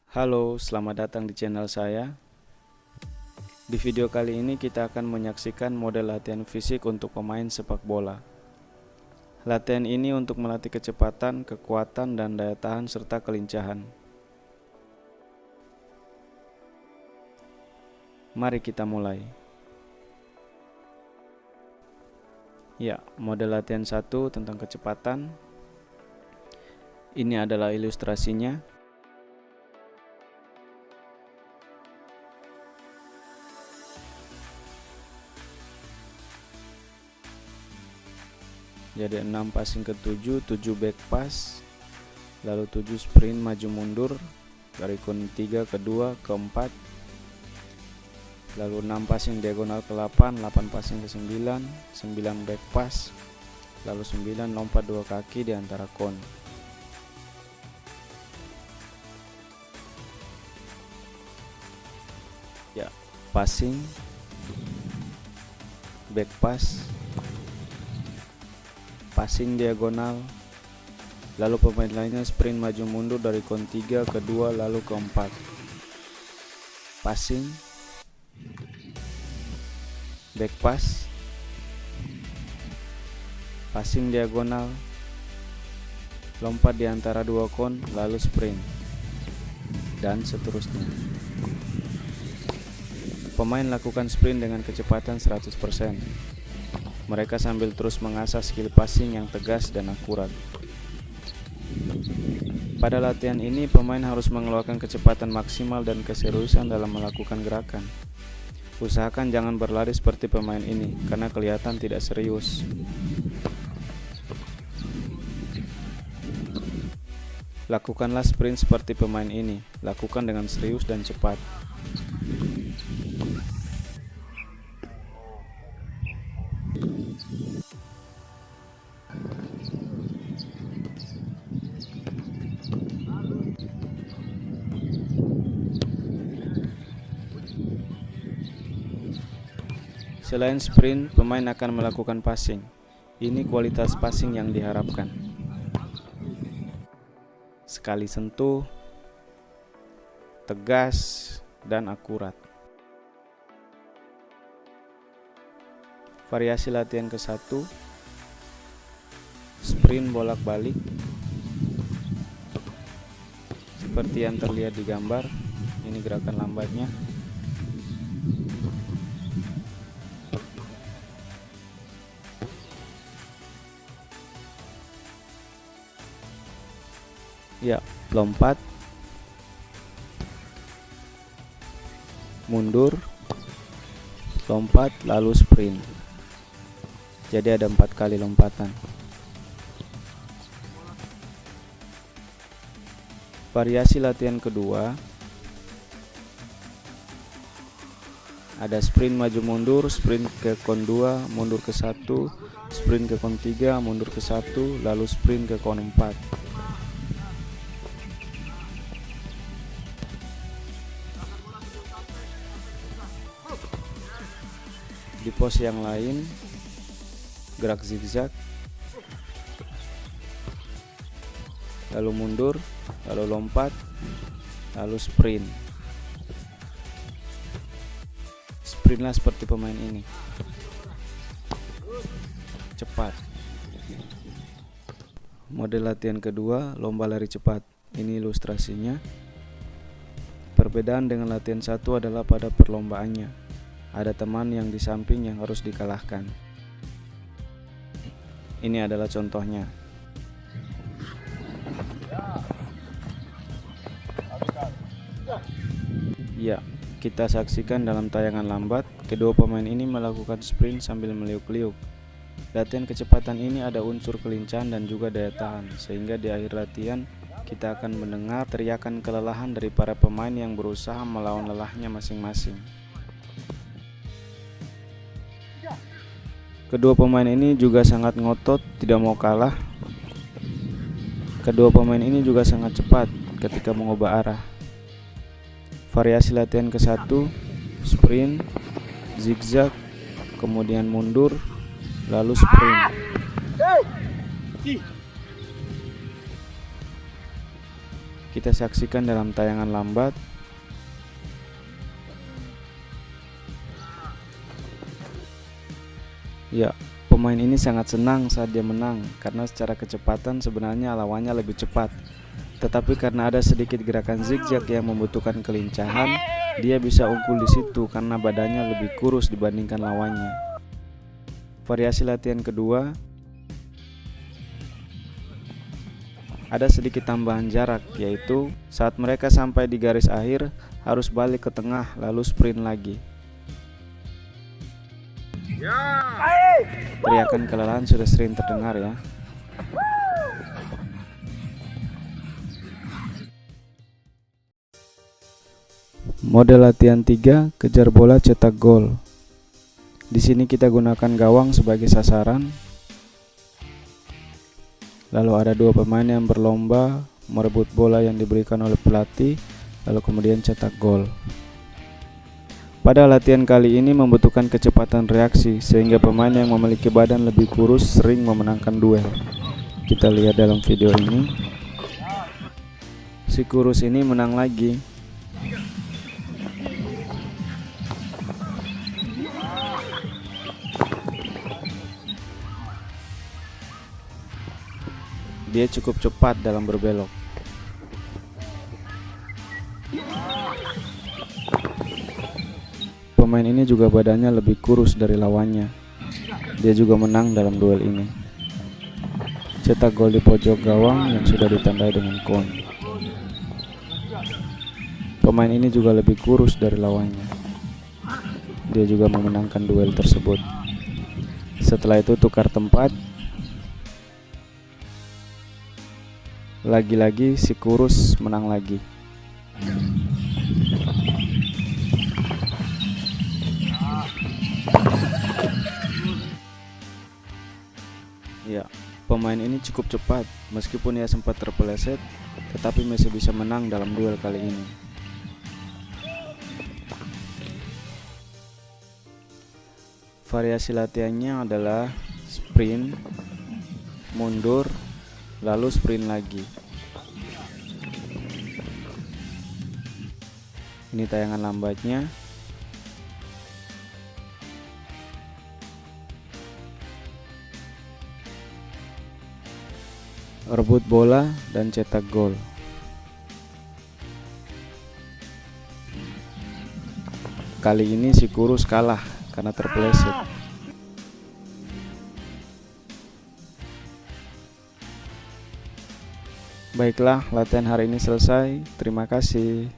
Halo, selamat datang di channel saya. Di video kali ini kita akan menyaksikan model latihan fisik untuk pemain sepak bola. Latihan ini untuk melatih kecepatan, kekuatan, dan daya tahan serta kelincahan. Mari kita mulai. Ya, model latihan 1 tentang kecepatan. Ini adalah ilustrasinya. Jadi 6 passing ke 7, 7 back pass, lalu 7 sprint maju mundur dari kon 3 ke 2 ke 4, lalu 6 passing diagonal ke 8, 8 passing ke 9, 9 back pass, lalu 9 lompat 2 kaki di antara kon. Ya, passing, back pass, passing diagonal, lalu pemain lainnya sprint maju mundur dari kon 3 ke 2 lalu ke 4. Passing, back pass, passing diagonal, lompat di antara 2 kon lalu sprint, dan seterusnya. Pemain lakukan sprint dengan kecepatan 100%. Mereka sambil terus mengasah skill passing yang tegas dan akurat. Pada latihan ini, pemain harus mengeluarkan kecepatan maksimal dan keseriusan dalam melakukan gerakan. Usahakan jangan berlari seperti pemain ini, karena kelihatan tidak serius. Lakukanlah sprint seperti pemain ini, lakukan dengan serius dan cepat. Selain sprint, pemain akan melakukan passing. Ini kualitas passing yang diharapkan. Sekali sentuh, tegas, dan akurat. Variasi latihan ke-1, sprint bolak-balik, seperti yang terlihat di gambar. Ini gerakan lambatnya. Ya, lompat, mundur, lompat, lalu sprint. Jadi ada 4 kali lompatan. Variasi latihan kedua, ada sprint maju mundur, sprint ke kon 2, mundur ke 1, sprint ke kon 3, mundur ke 1, lalu sprint ke kon 4. Di pose yang lain, gerak zigzag, lalu mundur, lalu lompat, lalu sprint. Sprintlah seperti pemain ini, cepat. Model latihan kedua, lomba lari cepat. Ini ilustrasinya. Perbedaan dengan latihan 1 adalah pada perlombaannya. Ada teman yang di samping yang harus dikalahkan. Ini adalah contohnya. Ya, kita saksikan dalam tayangan lambat, kedua pemain ini melakukan sprint sambil meliuk-liuk. Latihan kecepatan ini ada unsur kelincahan dan juga daya tahan, sehingga di akhir latihan kita akan mendengar teriakan kelelahan dari para pemain yang berusaha melawan lelahnya masing-masing. Kedua pemain ini juga sangat ngotot, tidak mau kalah. Kedua pemain ini juga sangat cepat ketika mengubah arah. Variasi latihan ke-1, sprint, zigzag, kemudian mundur, lalu sprint. Kita saksikan dalam tayangan lambat. Ya, pemain ini sangat senang saat dia menang karena secara kecepatan sebenarnya lawannya lebih cepat. Tetapi karena ada sedikit gerakan zigzag yang membutuhkan kelincahan, dia bisa unggul di situ karena badannya lebih kurus dibandingkan lawannya. Variasi latihan kedua, ada sedikit tambahan jarak, yaitu saat mereka sampai di garis akhir harus balik ke tengah lalu sprint lagi. Teriakan kelelahan sudah sering terdengar ya. Model latihan 3, kejar bola cetak gol. Di sini kita gunakan gawang sebagai sasaran. Lalu ada dua pemain yang berlomba merebut bola yang diberikan oleh pelatih, lalu kemudian cetak gol. Pada latihan kali ini membutuhkan kecepatan reaksi, sehingga pemain yang memiliki badan lebih kurus sering memenangkan duel. Kita lihat dalam video ini. Si kurus ini menang lagi. Dia cukup cepat dalam berbelok. Pemain ini juga badannya lebih kurus dari lawannya. Dia juga menang dalam duel ini. Cetak gol di pojok gawang yang sudah ditandai dengan koin. Pemain ini juga lebih kurus dari lawannya. Dia juga memenangkan duel tersebut. Setelah itu tukar tempat. Lagi-lagi si kurus menang lagi. Ya, pemain ini cukup cepat, meskipun ia sempat terpeleset, tetapi masih bisa menang dalam duel kali ini. Variasi latihannya adalah sprint, mundur, lalu sprint lagi. Ini tayangan lambatnya. Rebut bola dan cetak gol. Kali ini si kurus kalah karena terpeleset. Baiklah, latihan hari ini selesai. Terima kasih.